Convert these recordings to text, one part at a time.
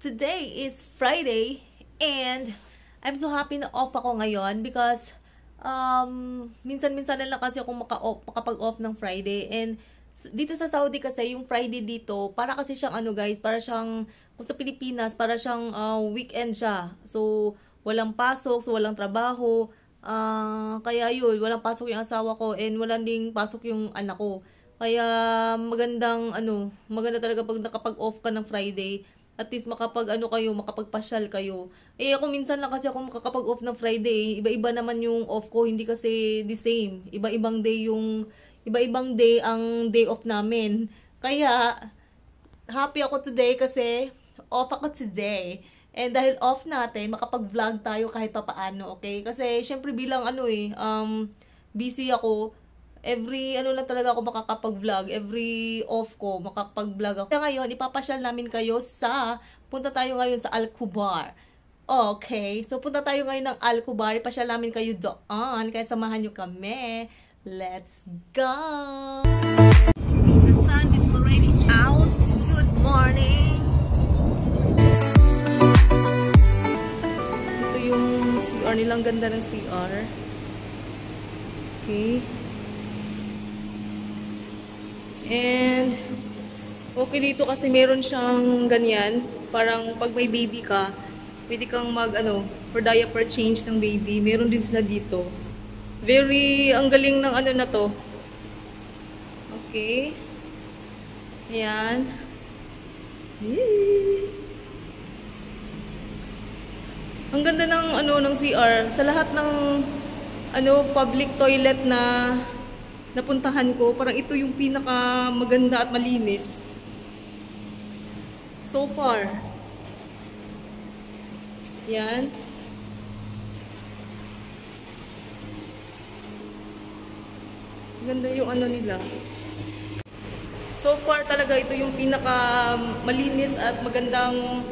Today is Friday and I'm so happy na off ako ngayon because minsan-minsan na lang kasi ako makapag-off ng Friday. And dito sa Saudi kasi yung Friday dito para kasi siyang guys, para siyang kung sa Pilipinas para siyang weekend siya. So walang pasok, so walang trabaho. Kaya yun, walang pasok yung asawa ko and walang ding pasok yung anak ko. Kaya maganda talaga pag nakapag-off ka ng Friday. At least makapagpasyal kayo. Ako minsan lang kasi ako makakapag-off ng Friday. Iba-iba naman yung off ko, hindi kasi the same. Iba-ibang day ang day off namin. Kaya happy ako today kasi off ako today. And dahil off natin, makapag-vlog tayo kahit papaano, okay? Kasi syempre bilang busy ako. Every lang talaga ako makakapag-vlog. Every off ko, makakapag-vlog ako. Kaya ngayon, ipapasyal namin kayo punta tayo ngayon sa Al-Kubar. Okay, so punta tayo ngayon ng Al-Kubar. Ipasyal namin kayo doon. Kaya samahan nyo kami. Let's go! The sun is already out. Good morning! Ito yung CR nilang, ganda ng CR. Okay. And okay dito kasi meron siyang ganyan, parang pag may baby ka, pwede kang for diaper change ng baby. Meron din sila dito. Ang galing ng na to. Okay. Ayan. Ang ganda ng CR. Sa lahat ng public toilet na napuntahan ko, parang ito yung pinaka maganda at malinis so far. Yan. Ganda yung nila. So far talaga ito yung pinaka malinis at magandang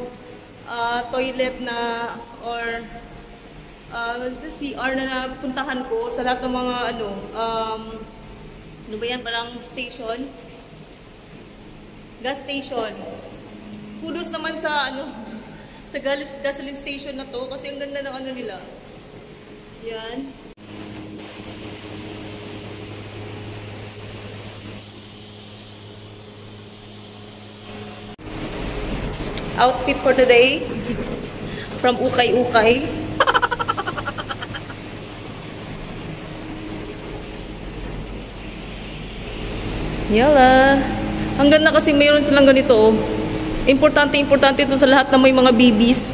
toilet na or the CR na napuntahan ko sa lahat ng mga ano ba yan? Parang station. Gas station. Kudos naman sa sa gasoline station na to kasi ang ganda ng nila. Yan. Outfit for today from Ukay Ukay. Yala. Ang ganda kasi mayroon silang ganito. Importante ito sa lahat na may mga babies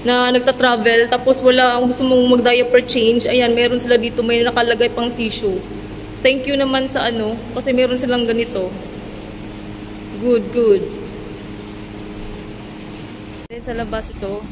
na nagta-travel tapos wala ang gusto mong mag-diaper change. Ayan, meron sila dito, may nakalagay pang tissue. Thank you naman sa kasi meron silang ganito. Good. Then sa labas ito.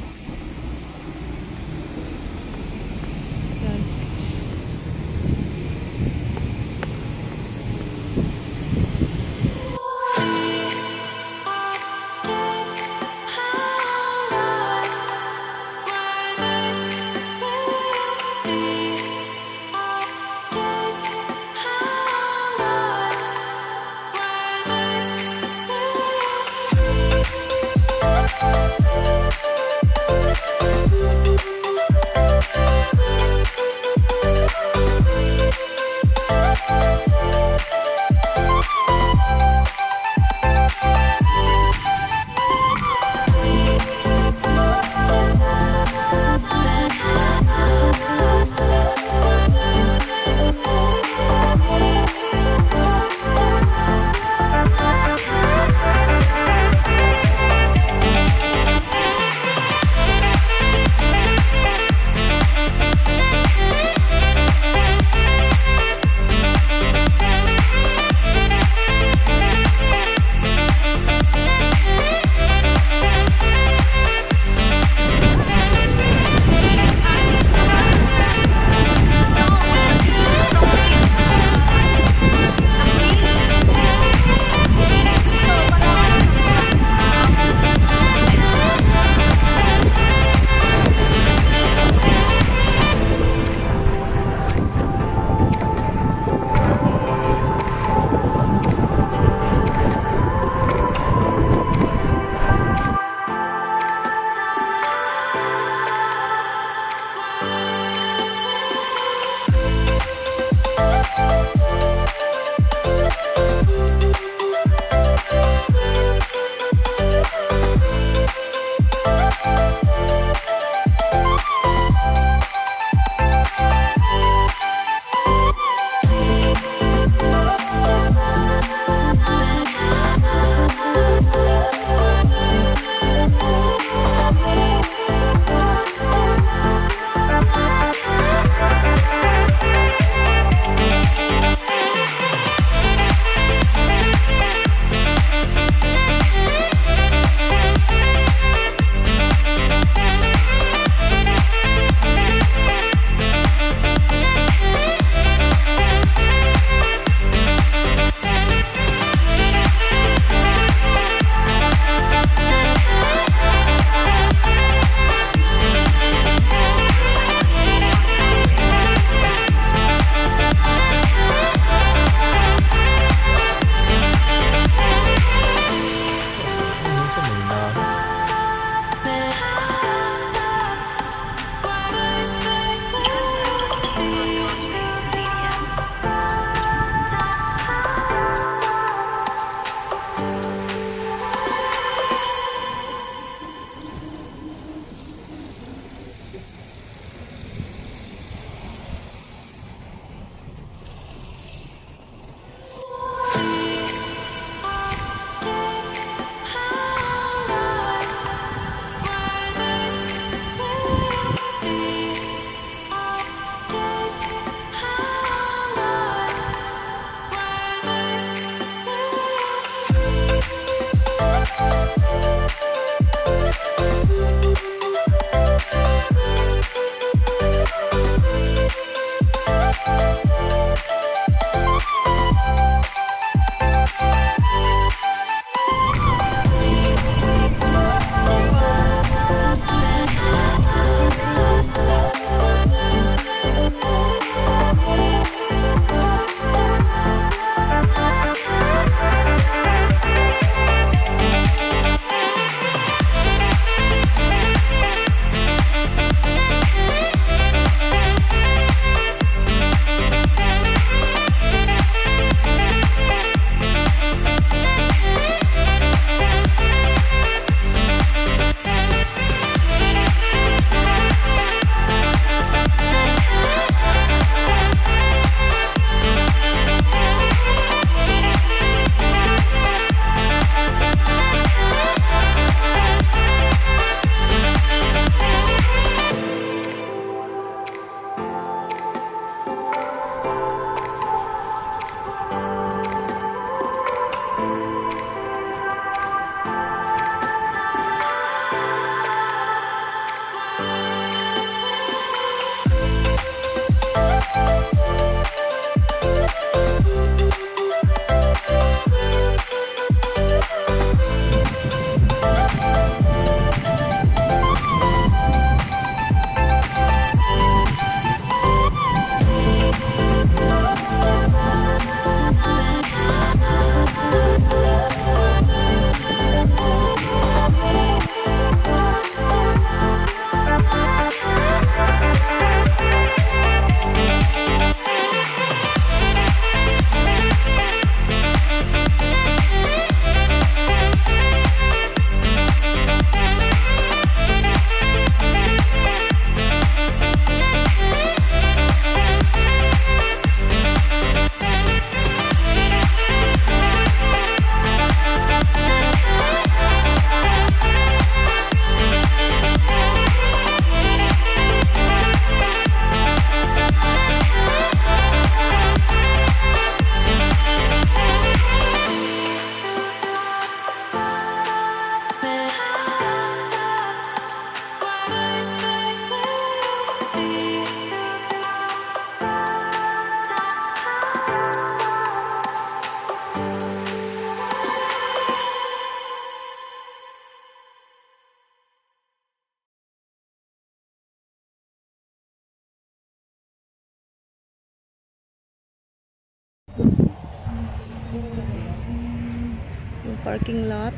Yung parking lot.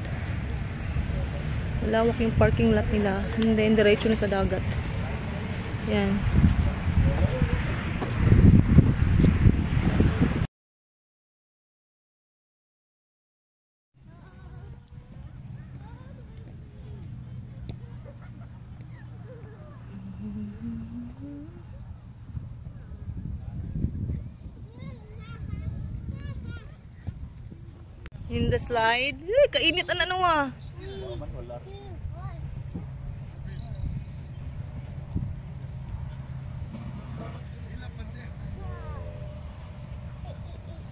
Malawak yung parking lot nila. And then, diretso na sa dagat. Yan. In the slide. Kainit na ano ah.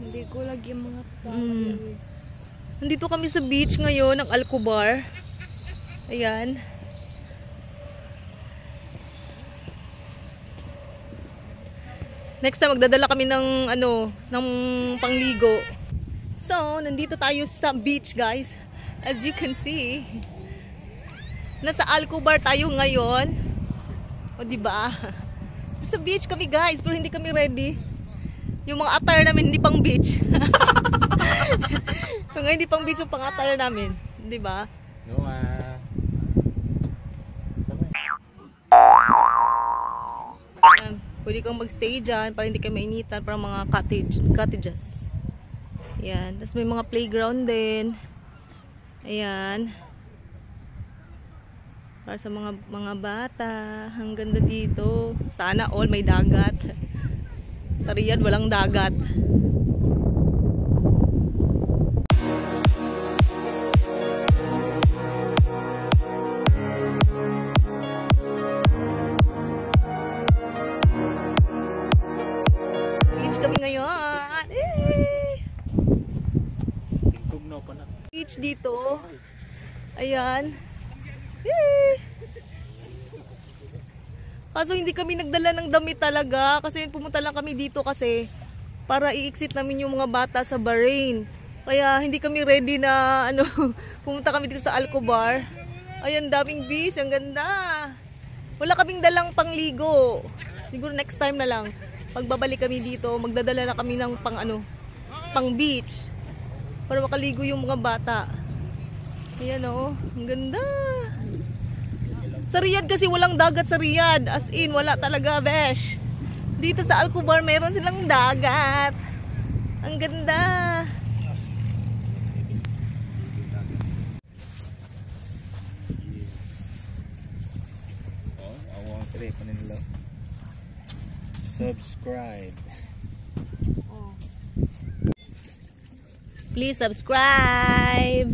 Hindi ko lagi mga Nandito kami sa beach ngayon ng Alcobar. Ayan. Next time magdadala kami ng ng pangligo. So, nandito tayo sa beach, guys. As you can see, nasa Alcobar tayo ngayon. O, diba? Sa beach kami, guys, pero hindi kami ready. Yung mga attire namin hindi pang beach. Mga hindi pang beach yung pang attire namin, diba? Pwede kang magstay dyan para hindi kayo mainitan, para mga cottages. Ayan. Tapos may mga playground din. Ayan. Para sa mga bata. Ang ganda dito. Sana all may dagat. Sa Riyadh walang dagat. Beach kami ngayon. Beach dito. Ayan. Yay! Kaso hindi kami nagdala ng damit talaga kasi pumunta lang kami dito kasi para i-exit namin yung mga bata sa Bahrain. Kaya hindi kami ready na pumunta kami dito sa Alcobar. Ayan, daming beach, ang ganda. Wala kaming dalang pangligo. Siguro next time na lang. Pagbabalik kami dito, magdadala na kami ng pang beach. Para makaligo yung mga bata. Ayan o. Ang ganda. Sa Riyadh kasi walang dagat sa Riyadh. As in, wala talaga, besh. Dito sa Alcobar, meron silang dagat. Ang ganda. Subscribe. Please subscribe.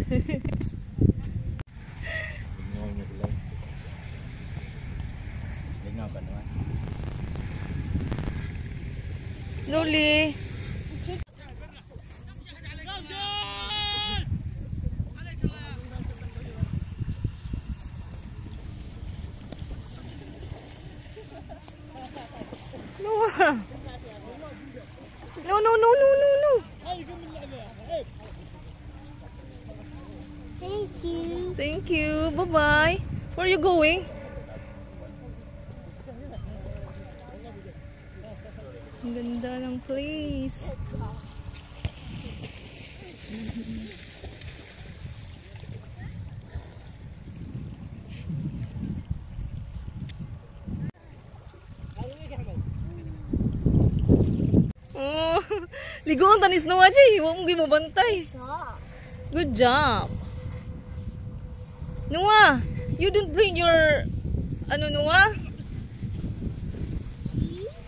Slowly. No. Thank you. Bye-bye. Where are you going? Ang ganda ng place. Oh, ligoon tanis no aja. Huwag mong gimabantay. Good job. Noah, you didn't bring your Noah?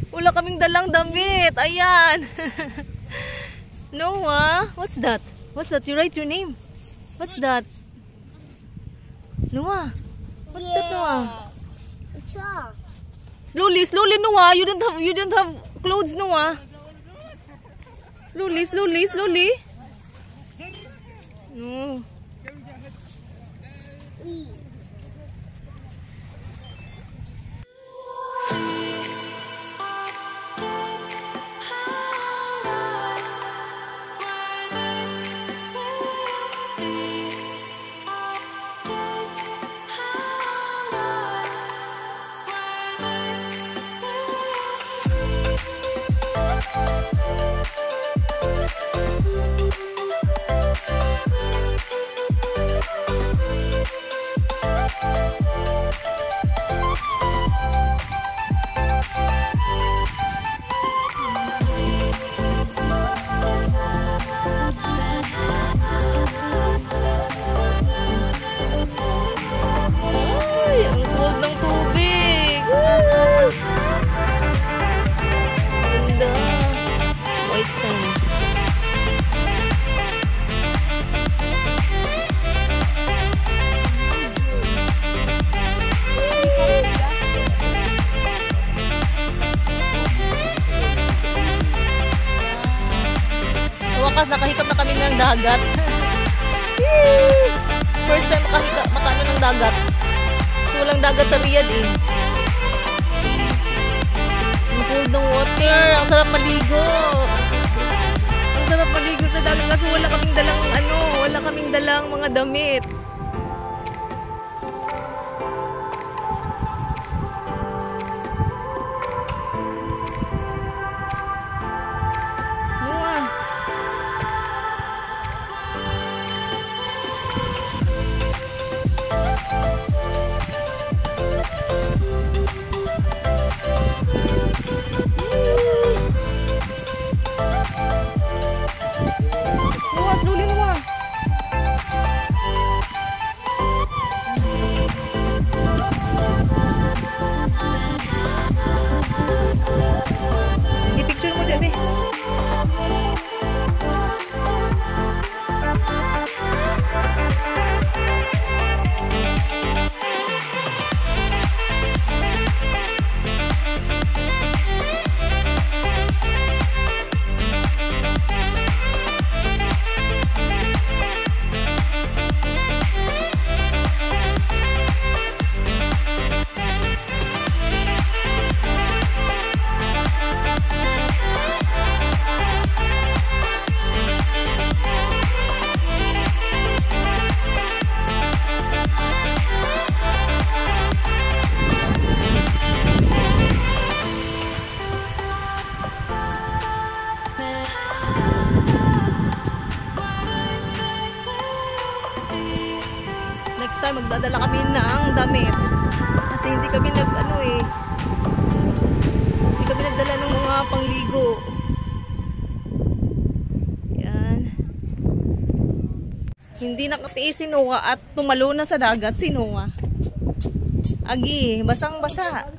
Wala kaming dalang damit. Ayan. Noah, what's that? What's that? You write your name. What's that? Noah. What's that, Noah? Slowly, Noah. You didn't have clothes, Noah. Slowly. No. lakas, nakahikap na kami ng dagat. First time makaano ng dagat. So, walang dagat sa Riyadh eh. Ang cold ng water. Ang sarap maligo. Ang sarap maligo sa dagat kasi wala kaming dalang mga damit. Magdadala kami ng damit kasi hindi kami nagdala ng mga pangligo. Yan, hindi nakatiis si Noah at tumalo na sa dagat si Noah. Agi, basang basa.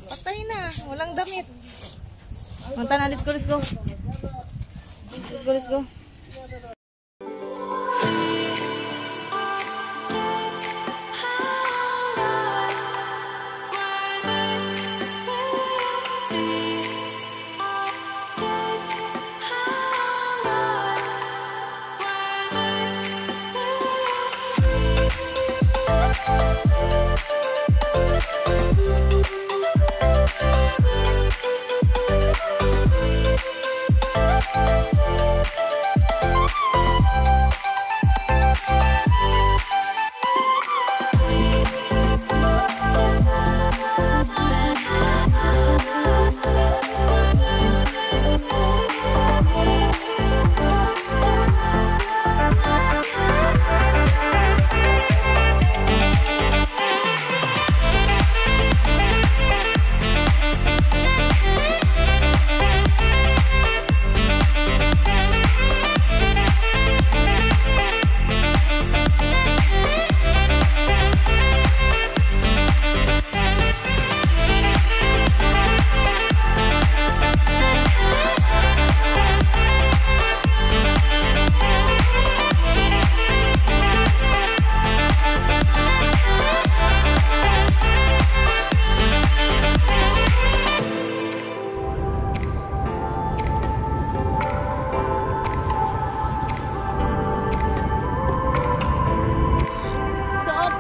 Patay na, walang damit. Manta na, let's go.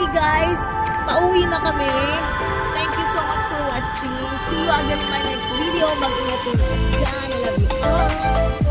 Guys, pauwi na kami. Thank you so much for watching. See you again in my next video. Mag-ingat po dyan. I love you all.